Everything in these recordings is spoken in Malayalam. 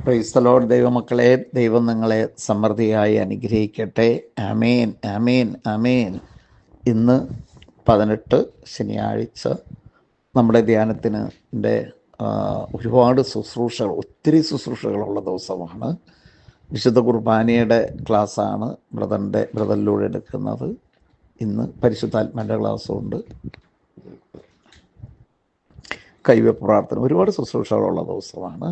Praise the Lord. ദൈവമക്കളെ, ദൈവം നിങ്ങളെ സമൃദ്ധിയായി അനുഗ്രഹിക്കട്ടെ. ആമേൻ, ആമേൻ, ആമേൻ. ഇന്ന് 18 ശനിയാഴ്ച നമ്മുടെ ധ്യാനത്തിന് ഒരുപാട് ശുശ്രൂഷകൾ, ഒത്തിരി ശുശ്രൂഷകളുള്ള ദിവസമാണ്. വിശുദ്ധ കുർബാനയുടെ ക്ലാസ്സാണ് ബ്രദറിലൂടെ എടുക്കുന്നത്. ഇന്ന് പരിശുദ്ധാത്മാൻ്റെ ക്ലാസ്സുണ്ട്, കൈവെപ്പ് പ്രാർത്ഥന, ഒരുപാട് ശുശ്രൂഷകളുള്ള ദിവസമാണ്.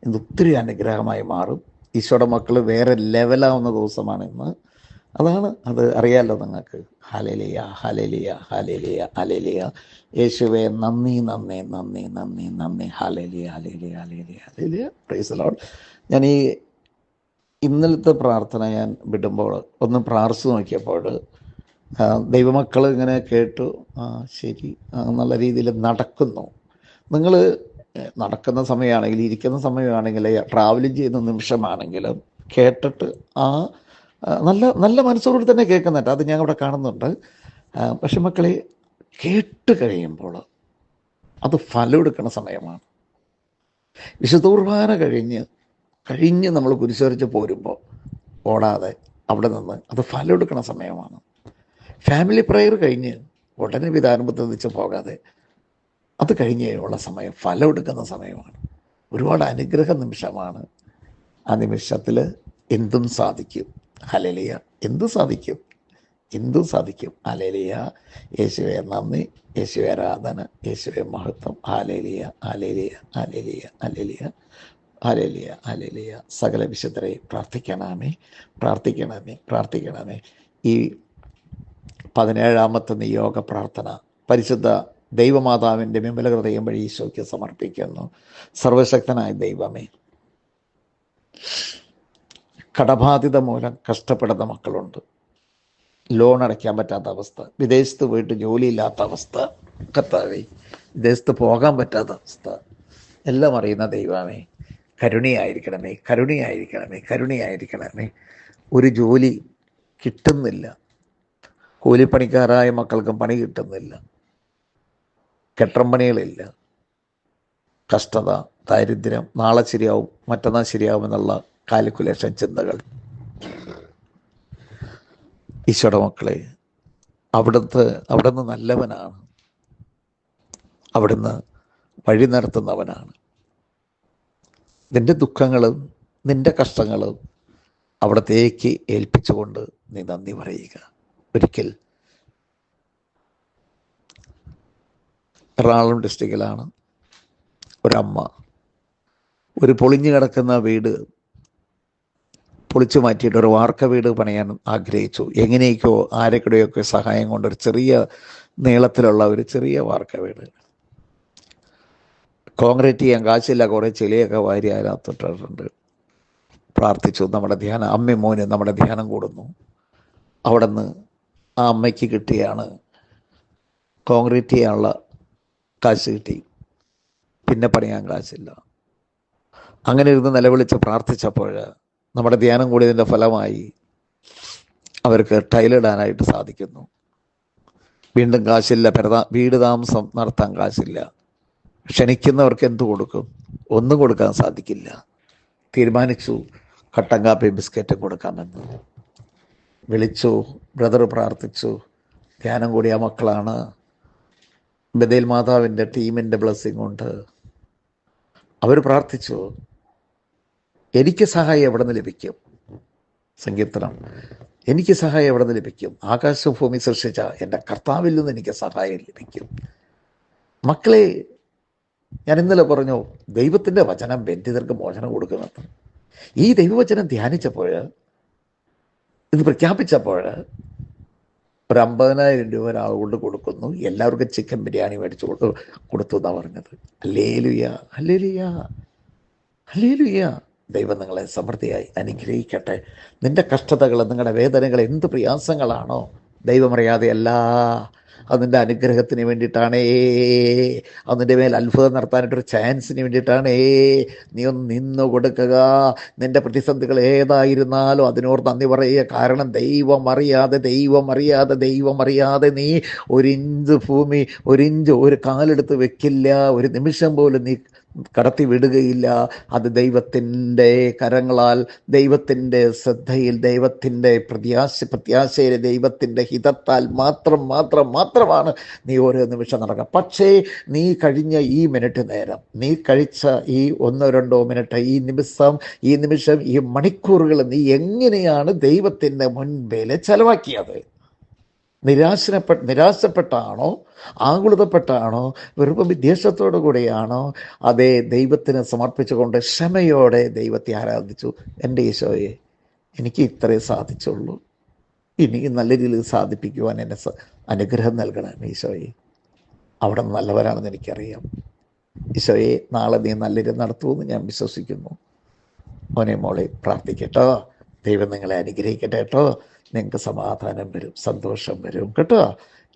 ഇന്ന് ഒത്തിരി അനുഗ്രഹമായി മാറും. ഈശോയുടെ മക്കൾ വേറെ ലെവലാവുന്ന ദിവസമാണ് ഇന്ന്. അത് അറിയാമല്ലോ നിങ്ങൾക്ക്. ഹല്ലേലൂയ, ഹല്ലേലൂയ, ഹല്ലേലൂയ, ഹല്ലേലൂയ. യേശുവേ നന്ദി, നന്ദി, നന്ദി, നന്ദി, നന്ദി. ഹല്ലേലൂയ, ഹല്ലേലൂയ, ഹല്ലേലൂയ, ഹല്ലേലൂയ. Praise the Lord. ഞാൻ ഇന്നലത്തെ പ്രാർത്ഥന ഞാൻ വിടുമ്പോൾ ഒന്ന് പ്രാർത്ഥിച്ച് നോക്കിയപ്പോൾ ദൈവമക്കൾ ഇങ്ങനെ കേട്ടു, ശരി എന്നുള്ള രീതിയിൽ നടക്കുന്നു. നിങ്ങൾ നടക്കുന്ന സമയമാണെങ്കിലും ഇരിക്കുന്ന സമയമാണെങ്കിൽ ട്രാവലിംഗ് ചെയ്യുന്ന നിമിഷമാണെങ്കിലും കേട്ടിട്ട് നല്ല നല്ല മനസ്സോടുകൂടി തന്നെ കേൾക്കുന്നുണ്ട്. അത് ഞാൻ ഇവിടെ കാണുന്നുണ്ട്. പക്ഷെ മക്കളെ, കേട്ട് കഴിയുമ്പോൾ അത് ഫലം എടുക്കുന്ന സമയമാണ്. വിശുദ്ധ കുർബാന കഴിഞ്ഞ് നമ്മൾ കുരിശുവരച്ച് പോരുമ്പോൾ ഓടാതെ അവിടെ നിന്ന് അത് ഫലം എടുക്കുന്ന സമയമാണ്. ഫാമിലി പ്രയർ കഴിഞ്ഞ് ഉടനെ വിധാനപത്തിൽ വെച്ച് പോകാതെ അത് കഴിഞ്ഞ് ഉള്ള സമയം ഫലം എടുക്കുന്ന സമയമാണ്. ഒരുപാട് അനുഗ്രഹ നിമിഷമാണ്. ആ നിമിഷത്തിൽ എന്തും സാധിക്കും. ഹല്ലേലൂയ. എന്തും സാധിക്കും. ഹല്ലേലൂയ. യേശുവേ നന്ദി, യേശുവേ ആരാധന, യേശുവേ മഹത്വം. ഹല്ലേലൂയ, ഹല്ലേലൂയ, ഹല്ലേലൂയ, ഹല്ലേലൂയ, ഹല്ലേലൂയ, ഹല്ലേലൂയ. സകല വിശുദ്ധരെ പ്രാർത്ഥിക്കണമേ. ഈ 17ാമത്തെ നിയോഗ പ്രാർത്ഥന പരിശുദ്ധ ദൈവമാതാവിൻ്റെ വിമല ഹൃദയം വഴി ഈശോയ്ക്ക് സമർപ്പിക്കുന്നു. സർവശക്തനായ ദൈവമേ, കടബാധിത മൂലം കഷ്ടപ്പെടുന്ന മക്കളുണ്ട്. ലോൺ അടയ്ക്കാൻ പറ്റാത്ത അവസ്ഥ, വിദേശത്ത് പോയിട്ട് ജോലിയില്ലാത്ത അവസ്ഥ, കർത്താവേ വിദേശത്ത് പോകാൻ പറ്റാത്ത അവസ്ഥ, എല്ലാം അറിയുന്ന ദൈവമേ, കരുണയായിരിക്കണമേ. ഒരു ജോലി കിട്ടുന്നില്ല, കൂലിപ്പണിക്കാരായ മക്കൾക്കും പണി കിട്ടുന്നില്ല, കെട്ടമ്പണികളില്ല, കഷ്ടത, ദാരിദ്ര്യം, നാളെ ശരിയാവും മറ്റന്നാൾ ശരിയാവും എന്നുള്ള കാൽക്കുലേഷൻ ചിന്തകൾ. ഈശോയുടെ മക്കളെ, അവിടുന്ന് നല്ലവനാണ്, അവിടുന്ന് വഴി നടത്തുന്നവനാണ്. നിന്റെ ദുഃഖങ്ങളും നിന്റെ കഷ്ടങ്ങളും അവിടത്തേക്ക് ഏൽപ്പിച്ചുകൊണ്ട് നീ നന്ദി പറയുക. ഒരിക്കൽ എറണാകുളം ഡിസ്ട്രിക്റ്റിലാണ് ഒരമ്മ ഒരു പൊളിഞ്ഞു കിടക്കുന്ന വീട് പൊളിച്ചു മാറ്റിയിട്ട് ഒരു വാർക്ക വീട് പണിയാൻ ആഗ്രഹിച്ചു. എങ്ങനെയൊക്കെയോ ആരെക്കിടെയൊക്കെ സഹായം കൊണ്ട് ഒരു ചെറിയ നീളത്തിലുള്ള ഒരു ചെറിയ വാർക്ക വീട്. കോൺക്രീറ്റ് ചെയ്യാൻ കാശില്ല, കുറേ ചെളിയൊക്കെ വാരി അതിനകത്തിട്ടിട്ടുണ്ട്. പ്രാർത്ഥിച്ചു. നമ്മുടെ ധ്യാനം കൂടുന്നു. അവിടെ നിന്ന് ആ അമ്മയ്ക്ക് കിട്ടിയാണ് കോൺക്രീറ്റ് ചെയ്യാനുള്ള കാശ് കിട്ടി. പിന്നെ പണിയാൻ കാശില്ല. അങ്ങനെ ഇരുന്ന് നിലവിളിച്ച് പ്രാർത്ഥിച്ചപ്പോൾ നമ്മുടെ ധ്യാനം കൂടിയതിൻ്റെ ഫലമായി അവർക്ക് ടൈലിടാനായിട്ട് സാധിക്കുന്നു. വീണ്ടും കാശില്ല, വീട് താമസം നടത്താൻ കാശില്ല. ക്ഷണിക്കുന്നവർക്ക് എന്തു കൊടുക്കും? ഒന്നും കൊടുക്കാൻ സാധിക്കില്ല. തീരുമാനിച്ചു കട്ടൻ കാപ്പി ബിസ്ക്കറ്റും കൊടുക്കാമെന്ന്. വിളിച്ചു, ബ്രദർ പ്രാർത്ഥിച്ചു. ധ്യാനം കൂടിയ മക്കളാണ്. ബദേൽ മാതാവിൻ്റെ ടീമിൻ്റെ ബ്ലെസ്സിങ് കൊണ്ട് അവർ പ്രാർത്ഥിച്ചു, എനിക്ക് സഹായം എവിടെ നിന്ന് ലഭിക്കും? സങ്കീർത്തനം, എനിക്ക് സഹായം എവിടെ നിന്ന് ലഭിക്കും? ആകാശവും ഭൂമി സൃഷ്ടിച്ച എൻ്റെ കർത്താവിൽ നിന്ന് എനിക്ക് സഹായം ലഭിക്കും. മക്കളെ, ഞാൻ ഇന്നലെ പറഞ്ഞു, ദൈവത്തിൻ്റെ വചനം ബന്ധിതർക്ക് മോചനം കൊടുക്കുമെന്ന്. ഈ ദൈവവചനം ധ്യാനിച്ചപ്പോൾ, ഇത് പ്രഖ്യാപിച്ചപ്പോൾ ഒരു 50,000 രൂപ ഒരാൾ കൊണ്ട് കൊടുക്കുന്നു. എല്ലാവർക്കും ചിക്കൻ ബിരിയാണി മേടിച്ചു കൊടുത്തു എന്നാണ് പറഞ്ഞത്. ഹല്ലേലൂയ, ഹല്ലേലൂയ, ഹല്ലേലൂയ. ദൈവം നിങ്ങളെ സമൃദ്ധിയായി അനുഗ്രഹിക്കട്ടെ. നിൻ്റെ കഷ്ടതകൾ, നിങ്ങളുടെ വേദനകൾ, എന്ത് പ്രയാസങ്ങളാണോ ദൈവമറിയാതെയല്ല, അത് നിൻ്റെ അനുഗ്രഹത്തിന് വേണ്ടിയിട്ടാണേ. അത് നിൻ്റെ മേൽ അത്ഭുതം നടത്താനായിട്ടൊരു ചാൻസിന് വേണ്ടിയിട്ടാണേ. നീ ഒന്ന് നിന്ന് കൊടുക്കുക. നിൻ്റെ പ്രതിസന്ധികൾ ഏതായിരുന്നാലും അതിനോട് നന്ദി പറയുക. കാരണം ദൈവം അറിയാതെ നീ ഒരു കാലെടുത്ത് വെക്കില്ല. ഒരു നിമിഷം പോലും കടത്തി വിടുകയില്ല. അത് ദൈവത്തിൻ്റെ കരങ്ങളാൽ, ദൈവത്തിൻ്റെ ശ്രദ്ധയിൽ, ദൈവത്തിൻ്റെ പ്രത്യാശയിൽ, ദൈവത്തിൻ്റെ ഹിതത്താൽ മാത്രമാണ് നീ ഓരോ നിമിഷം നടക്കുക. പക്ഷേ നീ കഴിഞ്ഞ ഈ മിനിറ്റ് നേരം, നീ കഴിച്ച ഈ 1-2 മിനിറ്റ്, ഈ നിമിഷം, ഈ മണിക്കൂറുകൾ നീ എങ്ങനെയാണ് ദൈവത്തിൻ്റെ മുൻപിൽ ചെലവാക്കിയത്? നിരാശപ്പെട്ടാണോ, ആകുലതപ്പെട്ടാണോ, വെറും വിദ്വേഷത്തോടു കൂടിയാണോ? അതേ, ദൈവത്തിന് സമർപ്പിച്ചുകൊണ്ട് ക്ഷമയോടെ ദൈവത്തെ ആരാധിച്ചു. എൻ്റെ ഈശോയെ, എനിക്ക് ഇത്രേ സാധിച്ചുള്ളൂ, ഇനി നല്ല രീതിയിൽ സാധിപ്പിക്കുവാൻ എന്നെ അനുഗ്രഹം നൽകണം ഈശോയെ. അവിടെ നല്ലവരാണെന്ന് എനിക്കറിയാം ഈശോയെ. നാളെ നീ നല്ല രീതി നടത്തുമെന്ന് ഞാൻ വിശ്വസിക്കുന്നു. മോനെ മോളെ പ്രാർത്ഥിക്കട്ടോ. ദൈവം നിങ്ങളെ അനുഗ്രഹിക്കട്ടെ കേട്ടോ. നിങ്ങൾക്ക് സമാധാനം വരും, സന്തോഷം വരും കേട്ടോ.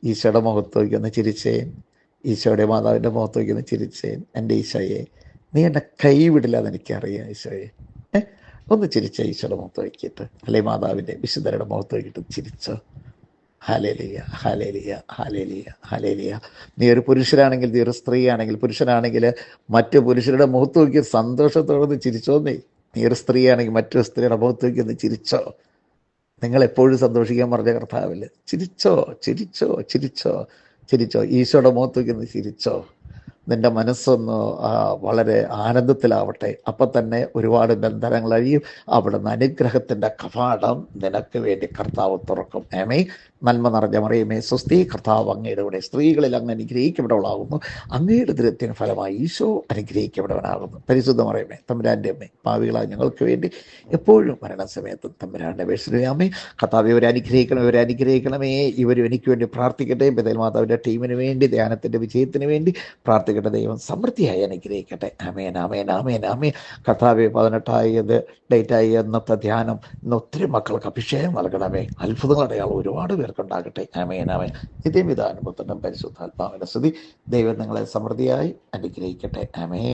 ഈശോയുടെ മുഖത്തേക്ക് ഒന്ന് ചിരിച്ചേൻ, ഈശോയുടെ മാതാവിൻ്റെ മുഖത്തേക്ക് ഒന്ന് ചിരിച്ചേൻ. എൻ്റെ ഈശോയെ, നീ എന്നെ കൈവിടില്ല എന്ന് എനിക്കറിയാം ഈശോയെ. ഒന്ന് ചിരിച്ച ഈശോയുടെ മുഖത്ത് വയ്ക്കിട്ട്, അല്ലെ മാതാവിൻ്റെ വിശുദ്ധരുടെ മുഖത്ത് വയ്ക്കിട്ട് ചിരിച്ചോ. ഹല്ലേലൂയ, ഹല്ലേലൂയ, ഹല്ലേലൂയ, ഹല്ലേലൂയ. നീ ഒരു പുരുഷനാണെങ്കിൽ, നീ ഒരു സ്ത്രീയാണെങ്കിൽ, പുരുഷനാണെങ്കിൽ മറ്റു പുരുഷരുടെ മുഖത്ത് നോക്കി സന്തോഷത്തോടെ ചിരിച്ചോ. നീ ഒരു സ്ത്രീയാണെങ്കിൽ മറ്റൊരു സ്ത്രീയുടെ മുഖത്ത് നോക്കി ഒന്ന് ചിരിച്ചോ. നിങ്ങളെപ്പോഴും സന്തോഷിക്കാൻ പറഞ്ഞ കർത്താവില്ല. ചിരിച്ചോ, ചിരിച്ചോ, ചിരിച്ചോ, ചിരിച്ചോ. ഈശോയുടെ മുഖത്ത് നോക്കി ഒന്ന് ചിരിച്ചോ. നിൻ്റെ മനസ്സൊന്ന് വളരെ ആനന്ദത്തിലാവട്ടെ. അപ്പം തന്നെ ഒരുപാട് ബന്ധനങ്ങൾ അഴിയും. അവിടുന്ന് അനുഗ്രഹത്തിൻ്റെ കവാടം നിനക്ക് വേണ്ടി കർത്താവ് തുറക്കും. ആമേൻ. നന്മ നിറഞ്ഞ മറിയമേ സ്വസ്തി, കർത്താവ് അങ്ങയുടെ കൂടെ, സ്ത്രീകളിൽ അങ്ങ് അനുഗ്രഹിക്കപ്പെടവളാകുന്നു. അങ്ങയുടെ ദൃഢത്തിന് ഫലമായി ഈശോ അനുഗ്രഹിക്കപ്പെടവനാകുന്നു. പരിശുദ്ധ മറിയമേ തമ്പുരാൻ്റെ അമ്മേ, പാപികളായ ഞങ്ങൾക്ക് വേണ്ടി എപ്പോഴും മരണസമയത്തും തമ്പുരാൻ്റെ അപേക്ഷിക്കുകയാമേ. കർത്താവ് ഇവരെ അനുഗ്രഹിക്കണമേ. ഇവരും എനിക്ക് വേണ്ടി പ്രാർത്ഥിക്കട്ടെ. ബദൽ മാതാവിൻ്റെ ടീമിന് വേണ്ടി, ധ്യാനത്തിൻ്റെ വിജയത്തിന് വേണ്ടി പ്രാർത്ഥിക്കട്ടെ. ദൈവം സമൃദ്ധിയായി അനുഗ്രഹിക്കട്ടെ. ആമേൻ, ആമേൻ, ആമേൻ, ആമേൻ. കർത്താവ് 18 ഡേറ്റായി ഇന്നത്തെ ധ്യാനം, ഇന്ന് ഒത്തിരി മക്കൾക്ക് അഭിഷേകം നൽകണമേ. അത്ഭുതങ്ങൾ അടയാളം ഒരുപാട് പേർക്കുണ്ടാകട്ടെ. ആമേൻ, ആമേൻ. നിത്യവിധാനുഭവത്തിനും പരിശുദ്ധാത്മാവിന്റെ സ്തുതി. ദൈവം നിങ്ങളെ സമൃദ്ധിയായി അനുഗ്രഹിക്കട്ടെ. ആമേൻ.